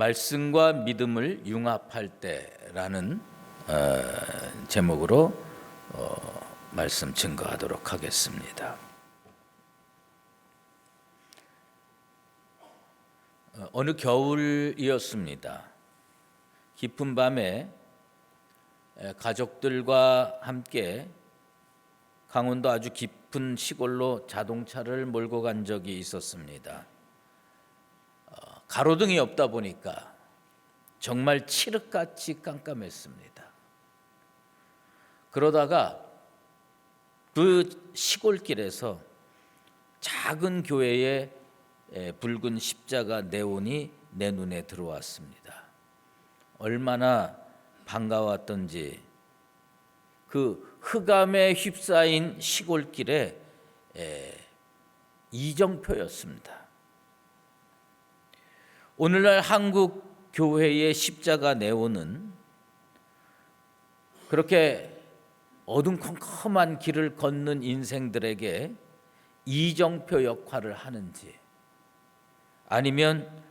말씀과 믿음을 융합할 때라는 제목으로 말씀 증거하도록 하겠습니다. 어느 겨울이었습니다. 깊은 밤에 가족들과 함께 강원도 아주 깊은 시골로 자동차를 몰고 간 적이 있었습니다. 가로등이 없다 보니까 정말 칠흑같이 깜깜했습니다. 그러다가 그 시골길에서 작은 교회에 붉은 십자가 네온이 내 눈에 들어왔습니다. 얼마나 반가웠던지 그 흑암에 휩싸인 시골길에 이정표였습니다. 오늘날 한국 교회의 십자가 네온은 그렇게 어둠컴컴한 길을 걷는 인생들에게 이정표 역할을 하는지 아니면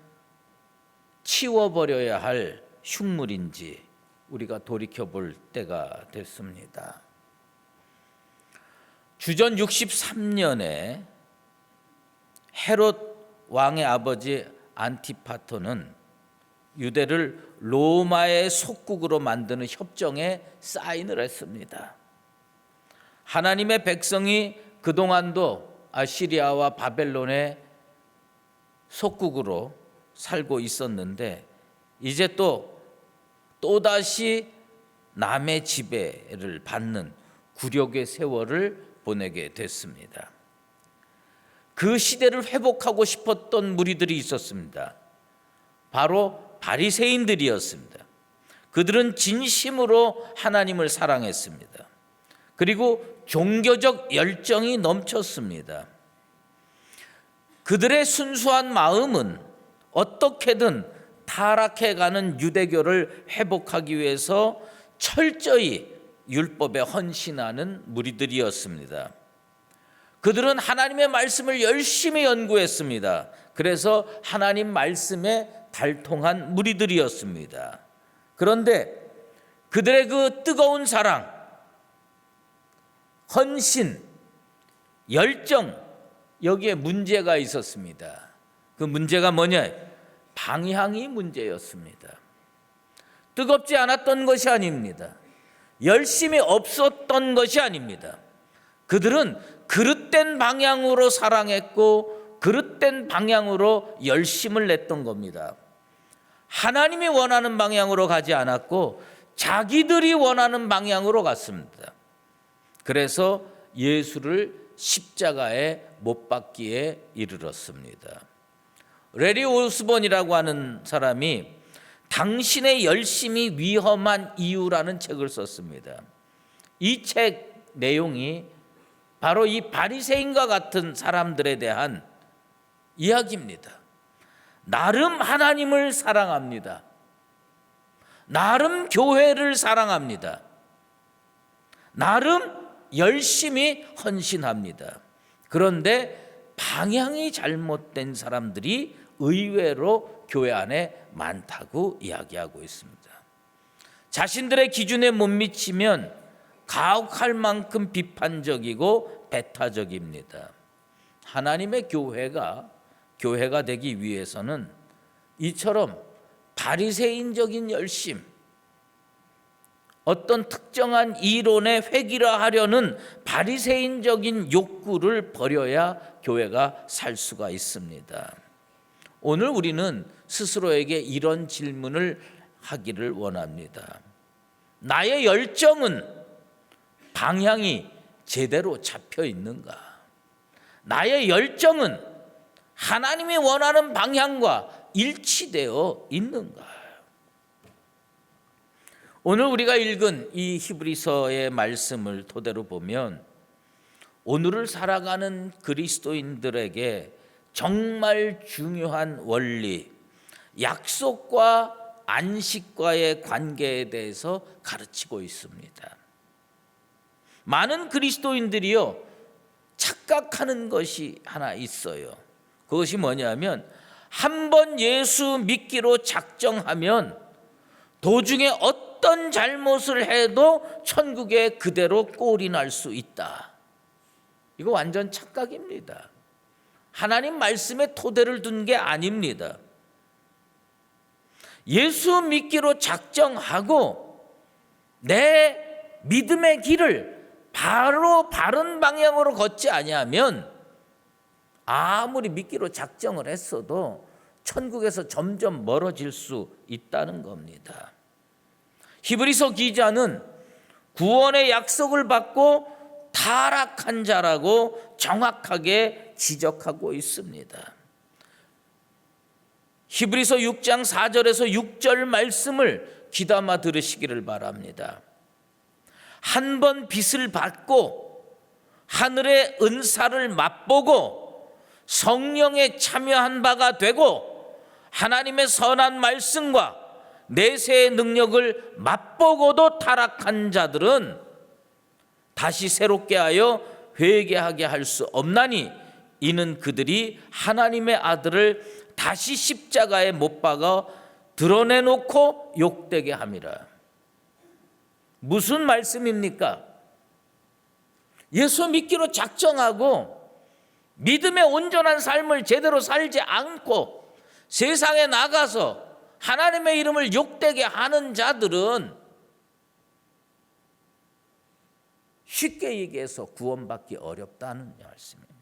치워버려야 할 흉물인지 우리가 돌이켜볼 때가 됐습니다. 주전 63년에 헤롯 왕의 아버지 안티파토는 유대를 로마의 속국으로 만드는 협정에 사인을 했습니다. 하나님의 백성이 그동안도 아시리아와 바벨론의 속국으로 살고 있었는데 이제 또다시 남의 지배를 받는 굴욕의 세월을 보내게 됐습니다. 그 시대를 회복하고 싶었던 무리들이 있었습니다. 바로 바리새인들이었습니다. 그들은 진심으로 하나님을 사랑했습니다. 그리고 종교적 열정이 넘쳤습니다. 그들의 순수한 마음은 어떻게든 타락해가는 유대교를 회복하기 위해서 철저히 율법에 헌신하는 무리들이었습니다. 그들은 하나님의 말씀을 열심히 연구했습니다. 그래서 하나님 말씀에 달통한 무리들이었습니다. 그런데 그들의 그 뜨거운 사랑, 헌신, 열정, 여기에 문제가 있었습니다. 그 문제가 뭐냐? 방향이 문제였습니다. 뜨겁지 않았던 것이 아닙니다. 열심히 없었던 것이 아닙니다. 그들은 그릇된 방향으로 사랑했고 그릇된 방향으로 열심을 냈던 겁니다. 하나님이 원하는 방향으로 가지 않았고 자기들이 원하는 방향으로 갔습니다. 그래서 예수를 십자가에 못 박기에 이르렀습니다. 레리 오스본이라고 하는 사람이 당신의 열심이 위험한 이유라는 책을 썼습니다. 이 책 내용이 바로 이 바리새인과 같은 사람들에 대한 이야기입니다. 나름 하나님을 사랑합니다. 나름 교회를 사랑합니다. 나름 열심히 헌신합니다. 그런데 방향이 잘못된 사람들이 의외로 교회 안에 많다고 이야기하고 있습니다. 자신들의 기준에 못 미치면 가혹할 만큼 비판적이고 배타적입니다. 하나님의 교회가 되기 위해서는 이처럼 바리새인적인 열심, 어떤 특정한 이론에 획일화하려는 바리새인적인 욕구를 버려야 교회가 살 수가 있습니다. 오늘 우리는 스스로에게 이런 질문을 하기를 원합니다. 나의 열정은 방향이 제대로 잡혀 있는가? 나의 열정은 하나님이 원하는 방향과 일치되어 있는가? 오늘 우리가 읽은 이 히브리서의 말씀을 토대로 보면 오늘을 살아가는 그리스도인들에게 정말 중요한 원리, 약속과 안식과의 관계에 대해서 가르치고 있습니다. 많은 그리스도인들이요 착각하는 것이 하나 있어요. 그것이 뭐냐면 한 번 예수 믿기로 작정하면 도중에 어떤 잘못을 해도 천국에 그대로 꼴이 날 수 있다. 이거 완전 착각입니다. 하나님 말씀에 토대를 둔 게 아닙니다. 예수 믿기로 작정하고 내 믿음의 길을 바로 바른 방향으로 걷지 아니하면 아무리 믿기로 작정을 했어도 천국에서 점점 멀어질 수 있다는 겁니다. 히브리서 기자는 구원의 약속을 받고 타락한 자라고 정확하게 지적하고 있습니다. 히브리서 6장 4절에서 6절 말씀을 귀담아 들으시기를 바랍니다. 한 번 빚을 받고 하늘의 은사를 맛보고 성령에 참여한 바가 되고 하나님의 선한 말씀과 내세의 능력을 맛보고도 타락한 자들은 다시 새롭게 하여 회개하게 할 수 없나니 이는 그들이 하나님의 아들을 다시 십자가에 못 박아 드러내놓고 욕되게 함이라. 무슨 말씀입니까? 예수 믿기로 작정하고 믿음의 온전한 삶을 제대로 살지 않고 세상에 나가서 하나님의 이름을 욕되게 하는 자들은 쉽게 얘기해서 구원받기 어렵다는 말씀입니다.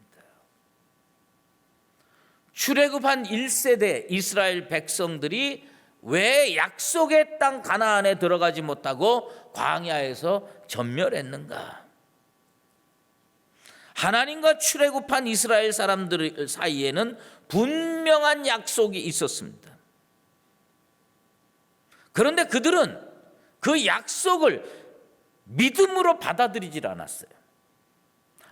출애굽한 1세대 이스라엘 백성들이 왜 약속의 땅 가나안에 들어가지 못하고 광야에서 전멸했는가? 하나님과 출애굽한 이스라엘 사람들 사이에는 분명한 약속이 있었습니다. 그런데 그들은 그 약속을 믿음으로 받아들이질 않았어요.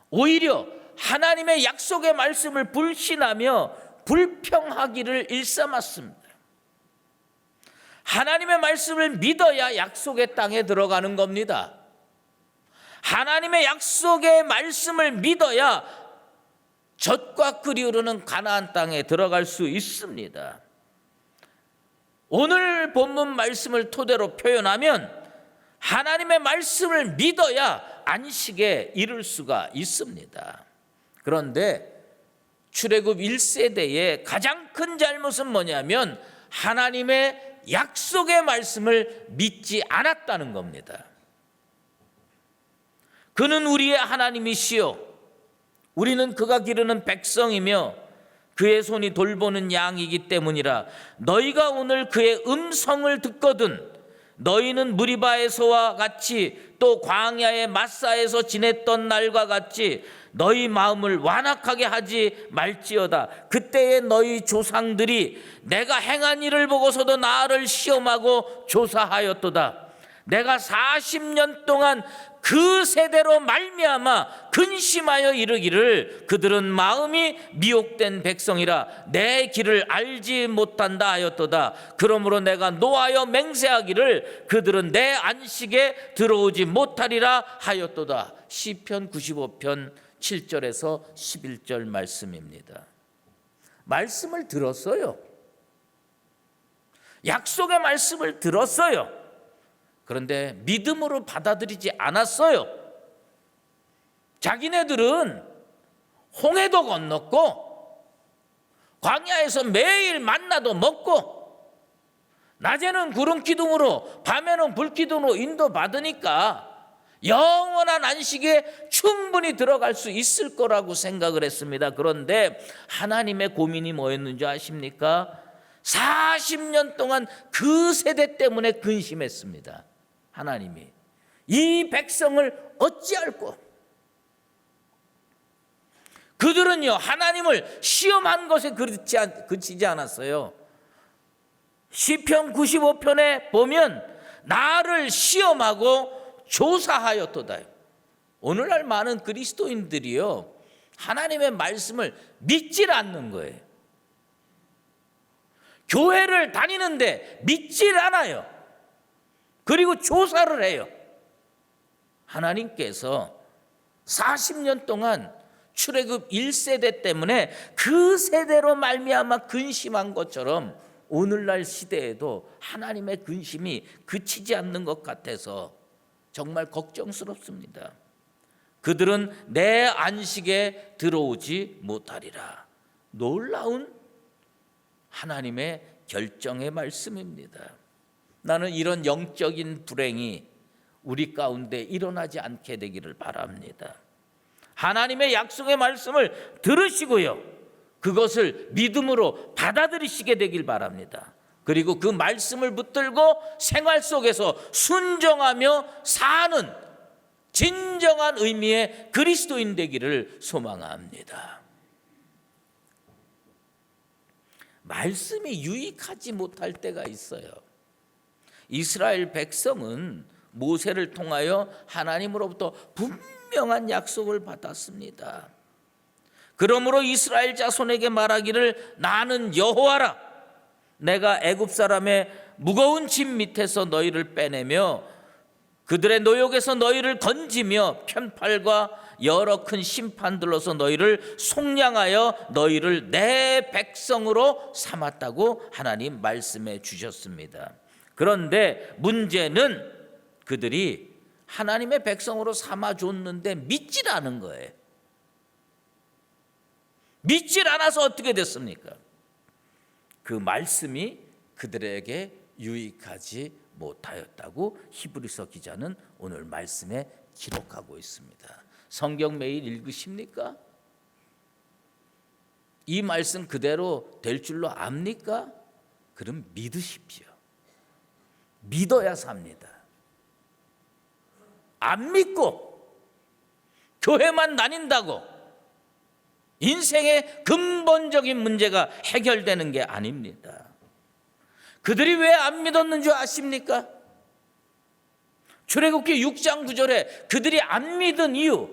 오히려 하나님의 약속의 말씀을 불신하며 불평하기를 일삼았습니다. 하나님의 말씀을 믿어야 약속의 땅에 들어가는 겁니다. 하나님의 약속의 말씀을 믿어야 젖과 꿀이 흐르는 가나안 땅에 들어갈 수 있습니다. 오늘 본문 말씀을 토대로 표현하면 하나님의 말씀을 믿어야 안식에 이를 수가 있습니다. 그런데 출애굽 1세대의 가장 큰 잘못은 뭐냐면 하나님의 약속의 말씀을 믿지 않았다는 겁니다. 그는 우리의 하나님이시요 우리는 그가 기르는 백성이며 그의 손이 돌보는 양이기 때문이라. 너희가 오늘 그의 음성을 듣거든 너희는 무리바에서와 같이 또 광야의 마사에서 지냈던 날과 같이 너희 마음을 완악하게 하지 말지어다. 그때에 너희 조상들이 내가 행한 일을 보고서도 나를 시험하고 조사하였도다. 내가 40년 동안 그 세대로 말미암아 근심하여 이르기를 그들은 마음이 미혹된 백성이라 내 길을 알지 못한다 하였도다. 그러므로 내가 노하여 맹세하기를 그들은 내 안식에 들어오지 못하리라 하였도다. 시편 95편 7절에서 11절 말씀입니다. 말씀을 들었어요. 약속의 말씀을 들었어요. 그런데 믿음으로 받아들이지 않았어요. 자기네들은 홍해도 건넜고 광야에서 매일 만나도 먹고 낮에는 구름 기둥으로 밤에는 불 기둥으로 인도받으니까 영원한 안식에 충분히 들어갈 수 있을 거라고 생각을 했습니다. 그런데 하나님의 고민이 뭐였는지 아십니까? 40년 동안 그 세대 때문에 근심했습니다. 하나님이 이 백성을 어찌할꼬? 그들은요 하나님을 시험한 것에 그치지 않았어요. 시편 95편에 보면 나를 시험하고 조사하였도다. 오늘날 많은 그리스도인들이요 하나님의 말씀을 믿질 않는 거예요. 교회를 다니는데 믿질 않아요. 그리고 조사를 해요. 하나님께서 40년 동안 출애굽 1세대 때문에 그 세대로 말미암아 근심한 것처럼 오늘날 시대에도 하나님의 근심이 그치지 않는 것 같아서 정말 걱정스럽습니다. 그들은 내 안식에 들어오지 못하리라. 놀라운 하나님의 결정의 말씀입니다. 나는 이런 영적인 불행이 우리 가운데 일어나지 않게 되기를 바랍니다. 하나님의 약속의 말씀을 들으시고요, 그것을 믿음으로 받아들이시게 되길 바랍니다. 그리고 그 말씀을 붙들고 생활 속에서 순종하며 사는 진정한 의미의 그리스도인 되기를 소망합니다. 말씀이 유익하지 못할 때가 있어요. 이스라엘 백성은 모세를 통하여 하나님으로부터 분명한 약속을 받았습니다. 그러므로 이스라엘 자손에게 말하기를 나는 여호와라. 내가 애굽 사람의 무거운 짐 밑에서 너희를 빼내며 그들의 노역에서 너희를 건지며 편팔과 여러 큰 심판들로서 너희를 속량하여 너희를 내 백성으로 삼았다고 하나님 말씀해 주셨습니다. 그런데 문제는 그들이 하나님의 백성으로 삼아줬는데 믿질 않은 거예요. 믿질 않아서 어떻게 됐습니까? 그 말씀이 그들에게 유익하지 못하였다고 히브리서 기자는 오늘 말씀에 기록하고 있습니다. 성경 매일 읽으십니까? 이 말씀 그대로 될 줄로 압니까? 그럼 믿으십시오. 믿어야 삽니다. 안 믿고 교회만 다닌다고 인생의 근본적인 문제가 해결되는 게 아닙니다. 그들이 왜 안 믿었는 줄 아십니까? 출애굽기 6장 9절에 그들이 안 믿은 이유,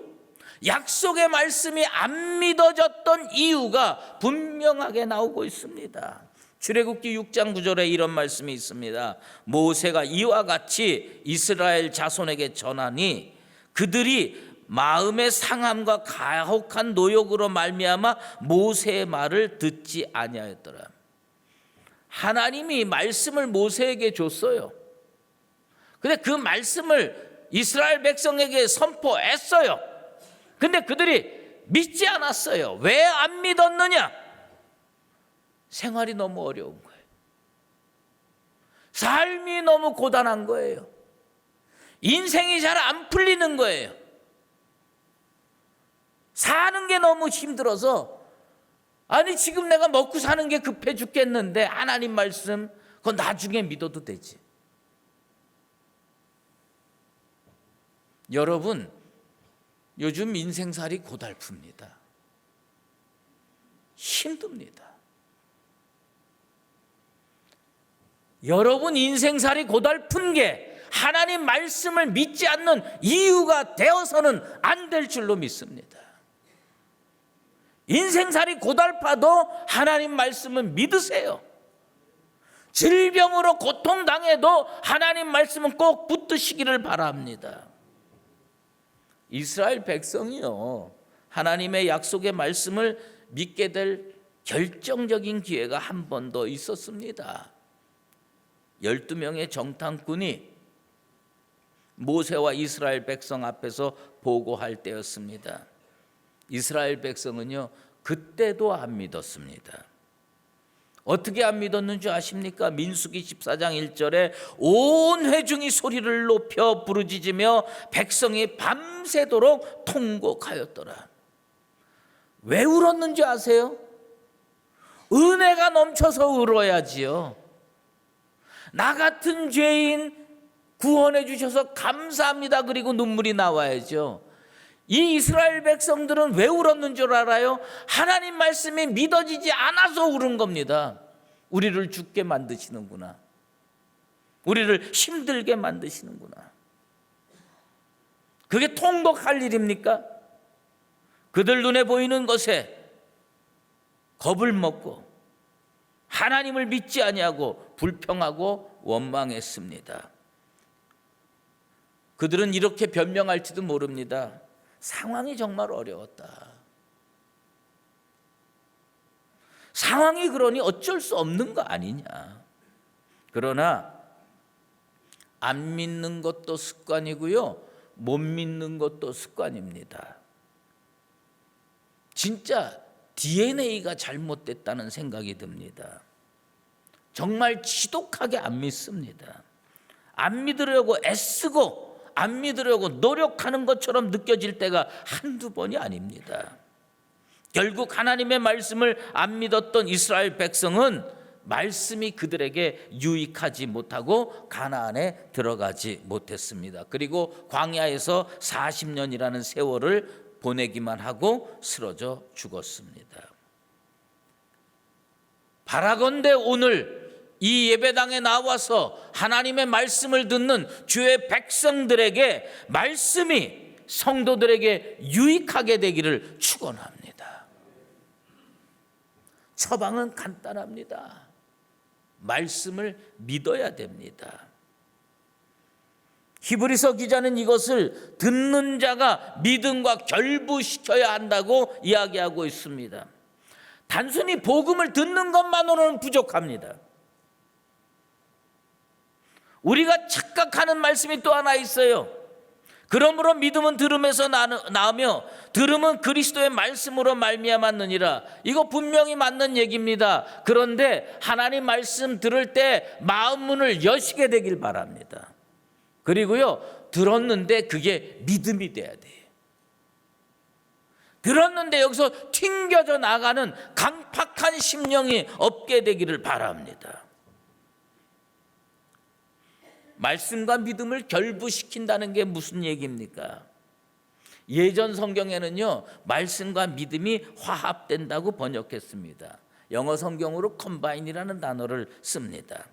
약속의 말씀이 안 믿어졌던 이유가 분명하게 나오고 있습니다. 출애굽기 6장 9절에 이런 말씀이 있습니다. 모세가 이와 같이 이스라엘 자손에게 전하니 그들이 마음의 상함과 가혹한 노역으로 말미암아 모세의 말을 듣지 아니하였더라. 하나님이 말씀을 모세에게 줬어요. 근데 그 말씀을 이스라엘 백성에게 선포했어요. 근데 그들이 믿지 않았어요. 왜 안 믿었느냐? 생활이 너무 어려운 거예요. 삶이 너무 고단한 거예요. 인생이 잘 안 풀리는 거예요. 사는 게 너무 힘들어서, 아니 지금 내가 먹고 사는 게 급해 죽겠는데 하나님 말씀 그건 나중에 믿어도 되지. 여러분, 요즘 인생살이 고달픕니다. 힘듭니다. 여러분 인생살이 고달픈 게 하나님 말씀을 믿지 않는 이유가 되어서는 안 될 줄로 믿습니다. 인생살이 고달파도 하나님 말씀은 믿으세요. 질병으로 고통당해도 하나님 말씀은 꼭 붙드시기를 바랍니다. 이스라엘 백성이요, 하나님의 약속의 말씀을 믿게 될 결정적인 기회가 한 번 더 있었습니다. 12명의 정탐꾼이 모세와 이스라엘 백성 앞에서 보고할 때였습니다. 이스라엘 백성은요, 그때도 안 믿었습니다. 어떻게 안 믿었는지 아십니까? 민수기 14장 1절에 온 회중이 소리를 높여 부르짖으며 백성이 밤새도록 통곡하였더라. 왜 울었는지 아세요? 은혜가 넘쳐서 울어야지요. 나 같은 죄인 구원해 주셔서 감사합니다. 그리고 눈물이 나와야죠. 이 이스라엘 백성들은 왜 울었는 줄 알아요? 하나님 말씀이 믿어지지 않아서 울은 겁니다. 우리를 죽게 만드시는구나. 우리를 힘들게 만드시는구나. 그게 통곡할 일입니까? 그들 눈에 보이는 것에 겁을 먹고 하나님을 믿지 아니하고 불평하고 원망했습니다. 그들은 이렇게 변명할지도 모릅니다. 상황이 정말 어려웠다. 상황이 그러니 어쩔 수 없는 거 아니냐. 그러나 안 믿는 것도 습관이고요, 못 믿는 것도 습관입니다. 진짜 DNA가 잘못됐다는 생각이 듭니다. 정말 지독하게 안 믿습니다. 안 믿으려고 애쓰고 안 믿으려고 노력하는 것처럼 느껴질 때가 한두 번이 아닙니다. 결국 하나님의 말씀을 안 믿었던 이스라엘 백성은 말씀이 그들에게 유익하지 못하고 가나안에 들어가지 못했습니다. 그리고 광야에서 40년이라는 세월을 보내기만 하고 쓰러져 죽었습니다. 바라건대 오늘 이 예배당에 나와서 하나님의 말씀을 듣는 주의 백성들에게 말씀이 성도들에게 유익하게 되기를 축원합니다. 처방은 간단합니다. 말씀을 믿어야 됩니다. 히브리서 기자는 이것을 듣는 자가 믿음과 결부시켜야 한다고 이야기하고 있습니다. 단순히 복음을 듣는 것만으로는 부족합니다. 우리가 착각하는 말씀이 또 하나 있어요. 그러므로 믿음은 들음에서 나오며 들음은 그리스도의 말씀으로 말미암았느니라. 이거 분명히 맞는 얘기입니다. 그런데 하나님 말씀 들을 때 마음 문을 여시게 되길 바랍니다. 그리고요, 들었는데 그게 믿음이 돼야 돼요. 들었는데 여기서 튕겨져 나가는 강팍한 심령이 없게 되기를 바랍니다. 말씀과 믿음을 결부시킨다는 게 무슨 얘기입니까? 예전 성경에는요, 말씀과 믿음이 화합된다고 번역했습니다. 영어 성경으로 컴바인이라는 단어를 씁니다.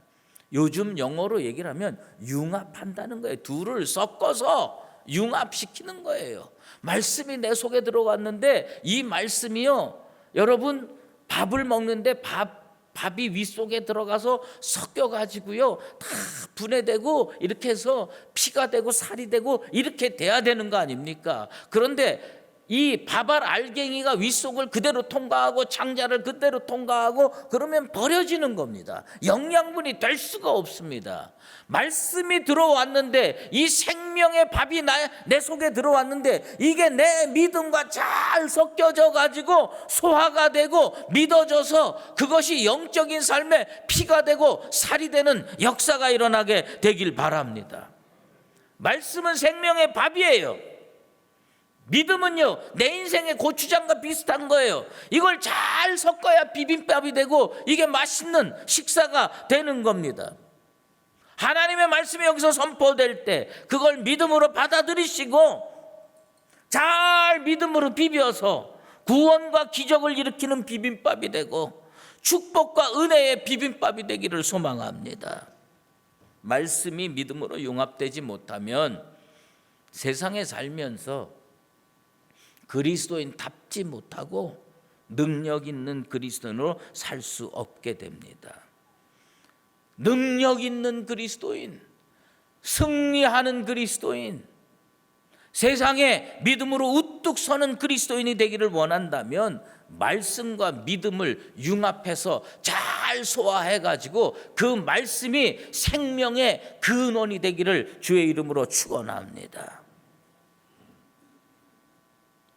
요즘 영어로 얘기를 하면 융합한다는 거예요. 둘을 섞어서 융합시키는 거예요. 말씀이 내 속에 들어왔는데 이 말씀이요, 여러분 밥을 먹는데 밥이 위 속에 들어가서 섞여가지고요, 다 분해되고 이렇게 해서 피가 되고 살이 되고 이렇게 돼야 되는 거 아닙니까? 그런데 이 밥알 알갱이가 위 속을 그대로 통과하고 창자를 그대로 통과하고 그러면 버려지는 겁니다. 영양분이 될 수가 없습니다. 말씀이 들어왔는데, 이 생명의 밥이 내 속에 들어왔는데 이게 내 믿음과 잘 섞여져 가지고 소화가 되고 믿어져서 그것이 영적인 삶에 피가 되고 살이 되는 역사가 일어나게 되길 바랍니다. 말씀은 생명의 밥이에요. 믿음은요, 내 인생의 고추장과 비슷한 거예요. 이걸 잘 섞어야 비빔밥이 되고 이게 맛있는 식사가 되는 겁니다. 하나님의 말씀이 여기서 선포될 때 그걸 믿음으로 받아들이시고 잘 믿음으로 비벼서 구원과 기적을 일으키는 비빔밥이 되고 축복과 은혜의 비빔밥이 되기를 소망합니다. 말씀이 믿음으로 융합되지 못하면 세상에 살면서 그리스도인답지 못하고 능력 있는 그리스도인으로 살 수 없게 됩니다. 능력 있는 그리스도인, 승리하는 그리스도인, 세상에 믿음으로 우뚝 서는 그리스도인이 되기를 원한다면 말씀과 믿음을 융합해서 잘 소화해가지고 그 말씀이 생명의 근원이 되기를 주의 이름으로 축원합니다.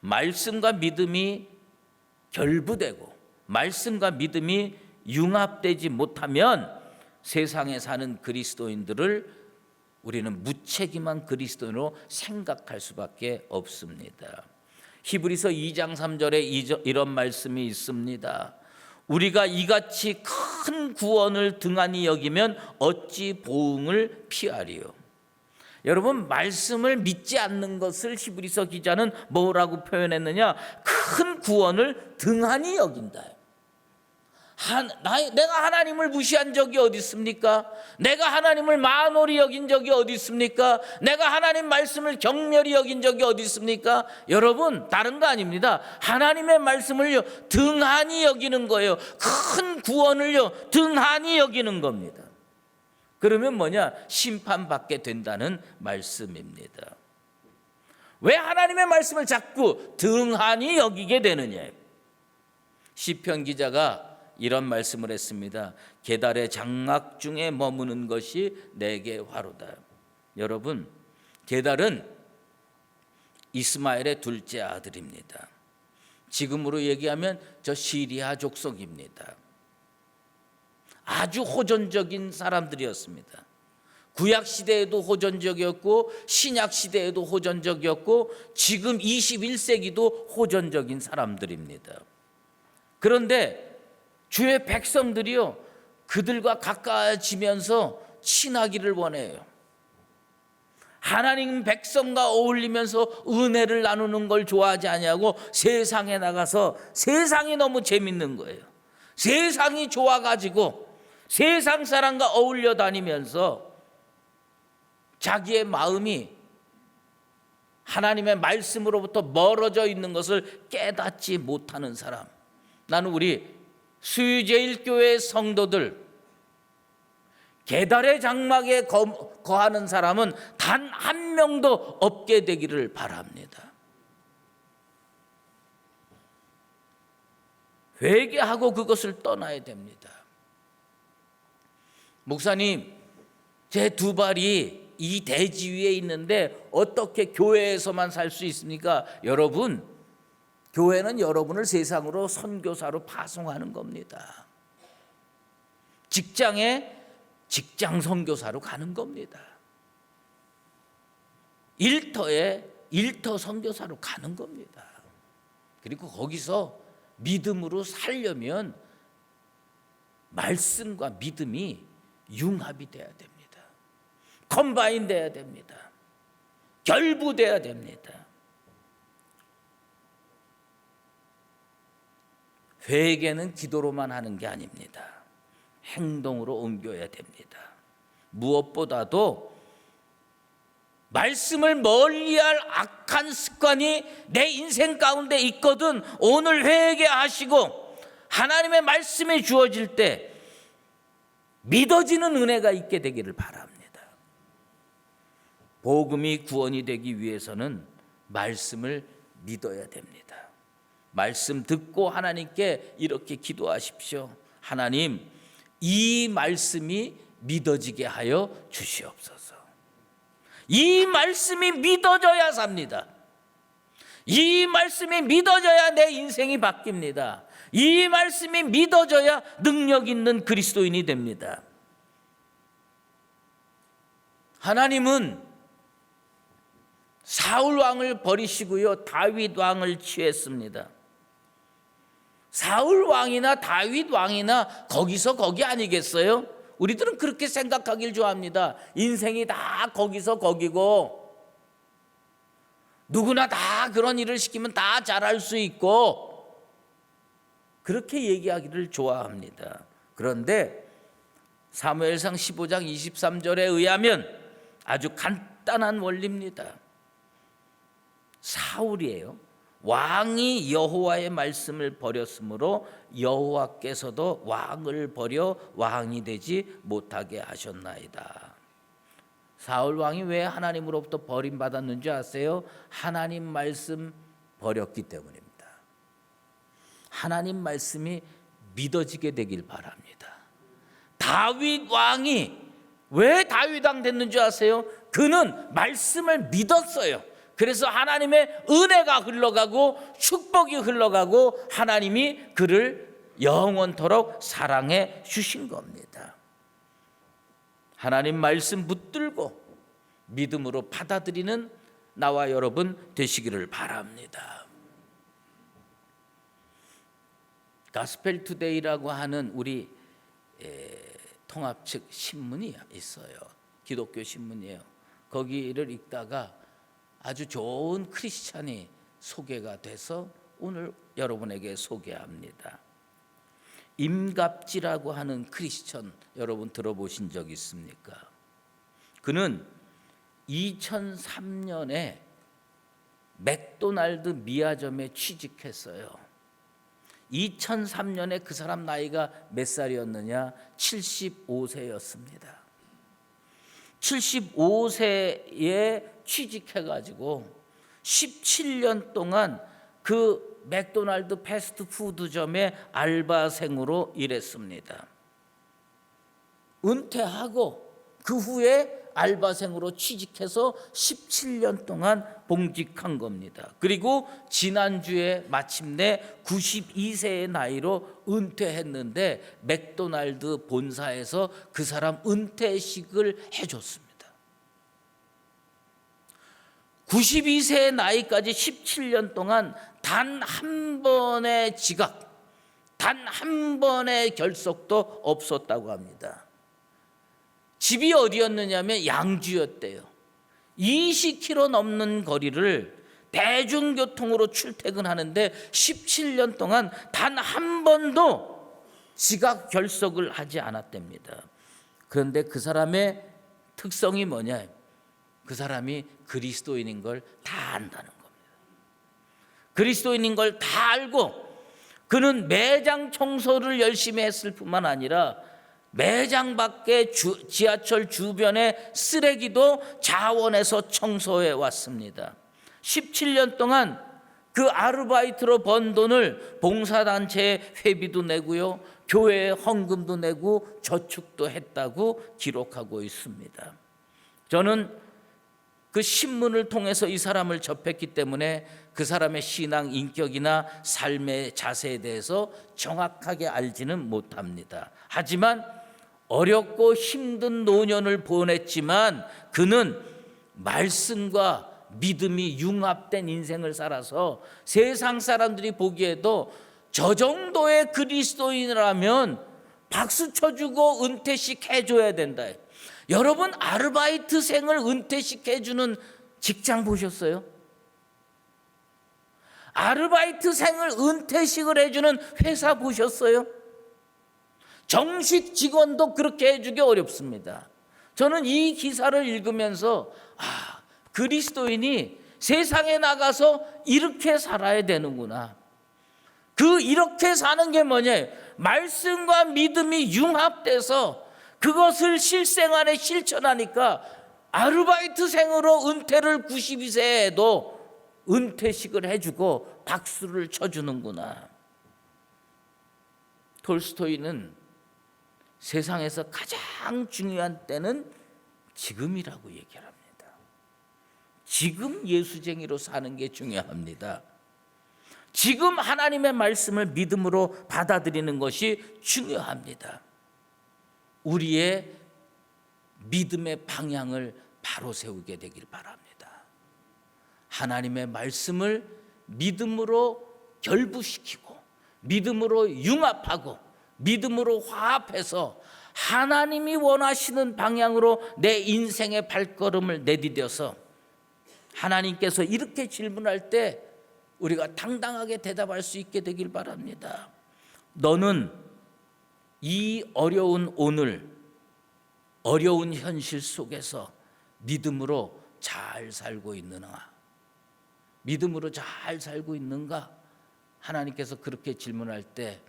말씀과 믿음이 결부되고 말씀과 믿음이 융합되지 못하면 세상에 사는 그리스도인들을 우리는 무책임한 그리스도인으로 생각할 수밖에 없습니다. 히브리서 2장 3절에 이런 말씀이 있습니다. 우리가 이같이 큰 구원을 등한히 여기면 어찌 보응을 피하리요. 여러분, 말씀을 믿지 않는 것을 히브리서 기자는 뭐라고 표현했느냐? 큰 구원을 등한히 여긴다. 내가 하나님을 무시한 적이 어디 있습니까? 내가 하나님을 만홀히 여긴 적이 어디 있습니까? 내가 하나님 말씀을 경멸히 여긴 적이 어디 있습니까? 여러분, 다른 거 아닙니다. 하나님의 말씀을요, 등한히 여기는 거예요. 큰 구원을요, 등한히 여기는 겁니다. 그러면 뭐냐? 심판받게 된다는 말씀입니다. 왜 하나님의 말씀을 자꾸 등한히 여기게 되느냐? 시편 기자가 이런 말씀을 했습니다. 게달의 장막 중에 머무는 것이 내게 화로다. 여러분, 게달은 이스마엘의 둘째 아들입니다. 지금으로 얘기하면 저 시리아 족속입니다. 아주 호전적인 사람들이었습니다. 구약 시대에도 호전적이었고 신약 시대에도 호전적이었고 지금 21세기도 호전적인 사람들입니다. 그런데 주의 백성들이요, 그들과 가까워지면서 친하기를 원해요. 하나님 백성과 어울리면서 은혜를 나누는 걸 좋아하지 아니하고 세상에 나가서 세상이 너무 재밌는 거예요. 세상이 좋아가지고 세상 사람과 어울려 다니면서 자기의 마음이 하나님의 말씀으로부터 멀어져 있는 것을 깨닫지 못하는 사람. 나는 우리 수유제일교회 성도들, 게달의 장막에 거하는 사람은 단 한 명도 없게 되기를 바랍니다. 회개하고 그것을 떠나야 됩니다. 목사님, 제 두 발이 이 대지 위에 있는데 어떻게 교회에서만 살 수 있습니까? 여러분, 교회는 여러분을 세상으로 선교사로 파송하는 겁니다. 직장에 직장 선교사로 가는 겁니다. 일터에 일터 선교사로 가는 겁니다. 그리고 거기서 믿음으로 살려면 말씀과 믿음이 융합이 돼야 됩니다. 컴바인 돼야 됩니다. 결부돼야 됩니다. 회개는 기도로만 하는 게 아닙니다. 행동으로 옮겨야 됩니다. 무엇보다도 말씀을 멀리할 악한 습관이 내 인생 가운데 있거든 오늘 회개하시고 하나님의 말씀이 주어질 때 믿어지는 은혜가 있게 되기를 바랍니다. 복음이 구원이 되기 위해서는 말씀을 믿어야 됩니다. 말씀 듣고 하나님께 이렇게 기도하십시오. 하나님, 이 말씀이 믿어지게 하여 주시옵소서. 이 말씀이 믿어져야 삽니다. 이 말씀이 믿어져야 내 인생이 바뀝니다. 이 말씀이 믿어져야 능력 있는 그리스도인이 됩니다. 하나님은 사울 왕을 버리시고요, 다윗 왕을 취했습니다. 사울 왕이나 다윗 왕이나 거기서 거기 아니겠어요? 우리들은 그렇게 생각하길 좋아합니다. 인생이 다 거기서 거기고 누구나 다 그런 일을 시키면 다 잘할 수 있고 그렇게 얘기하기를 좋아합니다. 그런데 사무엘상 15장 23절에 의하면 아주 간단한 원리입니다. 사울이에요. 왕이 여호와의 말씀을 버렸으므로 여호와께서도 왕을 버려 왕이 되지 못하게 하셨나이다. 사울 왕이 왜 하나님으로부터 버림받았는지 아세요? 하나님 말씀 버렸기 때문입니다. 하나님 말씀이 믿어지게 되길 바랍니다. 다윗 왕이 왜 다윗 왕 됐는지 아세요? 그는 말씀을 믿었어요. 그래서 하나님의 은혜가 흘러가고 축복이 흘러가고 하나님이 그를 영원토록 사랑해 주신 겁니다. 하나님 말씀 붙들고 믿음으로 받아들이는 나와 여러분 되시기를 바랍니다. 가스펠 투데이라고 하는 우리 통합 측 신문이 있어요. 기독교 신문이에요. 거기를 읽다가 아주 좋은 크리스찬이 소개가 돼서 오늘 여러분에게 소개합니다. 임갑지라고 하는 크리스천 여러분 들어보신 적 있습니까? 그는 2003년에 맥도날드 미아점에 취직했어요. 2003년에 그 사람 나이가 몇 살이었느냐? 75세였습니다. 75세에 취직해가지고 17년 동안 그 맥도날드 패스트푸드점의 알바생으로 일했습니다. 은퇴하고 그 후에 알바생으로 취직해서 17년 동안 봉직한 겁니다. 그리고 지난주에 마침내 92세의 나이로 은퇴했는데 맥도날드 본사에서 그 사람 은퇴식을 해줬습니다. 92세의 나이까지 17년 동안 단 한 번의 지각, 단 한 번의 결석도 없었다고 합니다. 집이 어디였느냐면 양주였대요. 20km 넘는 거리를 대중교통으로 출퇴근하는데 17년 동안 단 한 번도 지각 결석을 하지 않았답니다. 그런데 그 사람의 특성이 뭐냐? 그 사람이 그리스도인인 걸 다 안다는 겁니다. 그리스도인인 걸 다 알고 그는 매장 청소를 열심히 했을 뿐만 아니라 매장 밖에 지하철 주변의 쓰레기도 자원해서 청소해 왔습니다. 17년 동안 그 아르바이트로 번 돈을 봉사단체에 회비도 내고요, 교회에 헌금도 내고 저축도 했다고 기록하고 있습니다. 저는 그 신문을 통해서 이 사람을 접했기 때문에 그 사람의 신앙 인격이나 삶의 자세에 대해서 정확하게 알지는 못합니다. 하지만 어렵고 힘든 노년을 보냈지만 그는 말씀과 믿음이 융합된 인생을 살아서 세상 사람들이 보기에도 저 정도의 그리스도인이라면 박수 쳐주고 은퇴식 해줘야 된다. 여러분, 아르바이트생을 은퇴식 해주는 직장 보셨어요? 아르바이트생을 은퇴식을 해주는 회사 보셨어요? 정식 직원도 그렇게 해주기 어렵습니다. 저는 이 기사를 읽으면서 그리스도인이 세상에 나가서 이렇게 살아야 되는구나. 이렇게 사는 게 뭐냐? 말씀과 믿음이 융합돼서 그것을 실생활에 실천하니까 아르바이트생으로 은퇴를 92세에도 은퇴식을 해주고 박수를 쳐주는구나. 톨스토이는 세상에서 가장 중요한 때는 지금이라고 얘기를 합니다. 지금 예수쟁이로 사는 게 중요합니다. 지금 하나님의 말씀을 믿음으로 받아들이는 것이 중요합니다. 우리의 믿음의 방향을 바로 세우게 되길 바랍니다. 하나님의 말씀을 믿음으로 결부시키고 믿음으로 융합하고 믿음으로 화합해서 하나님이 원하시는 방향으로 내 인생의 발걸음을 내디뎌서 하나님께서 이렇게 질문할 때 우리가 당당하게 대답할 수 있게 되길 바랍니다. 너는 이 어려운 오늘, 어려운 현실 속에서 믿음으로 잘 살고 있느냐? 믿음으로 잘 살고 있는가? 하나님께서 그렇게 질문할 때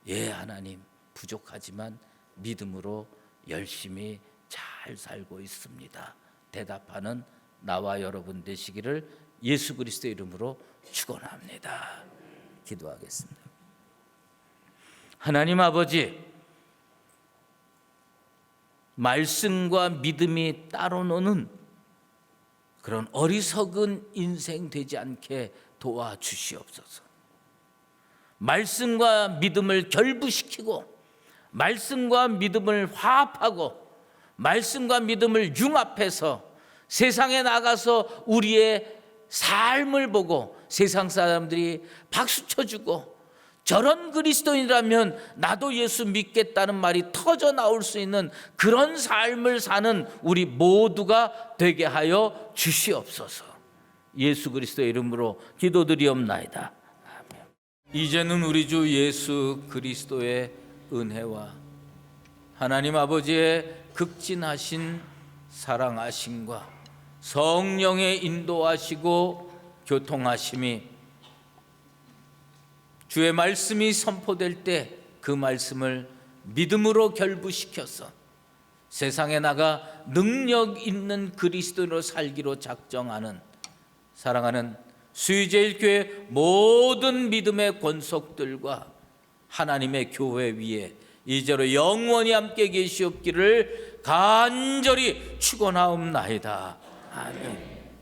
예, 하나님, 부족하지만 믿음으로 열심히 잘 살고 있습니다. 대답하는 나와 여러분 되시기를 예수 그리스도의 이름으로 축원합니다. 기도하겠습니다. 하나님 아버지, 말씀과 믿음이 따로 노는 그런 어리석은 인생 되지 않게 도와주시옵소서. 말씀과 믿음을 결부시키고 말씀과 믿음을 화합하고 말씀과 믿음을 융합해서 세상에 나가서 우리의 삶을 보고 세상 사람들이 박수 쳐주고 저런 그리스도인이라면 나도 예수 믿겠다는 말이 터져 나올 수 있는 그런 삶을 사는 우리 모두가 되게 하여 주시옵소서. 예수 그리스도의 이름으로 기도드리옵나이다. 아멘. 이제는 우리 주 예수 그리스도의 은혜와 하나님 아버지의 극진하신 사랑하심과 성령의 인도하시고 교통하심이 주의 말씀이 선포될 때 그 말씀을 믿음으로 결부시켜서 세상에 나가 능력 있는 그리스도인으로 살기로 작정하는 사랑하는 수의제일교회 모든 믿음의 권속들과 하나님의 교회 위에 이제로 영원히 함께 계시옵기를 간절히 축원하옵나이다. 아멘.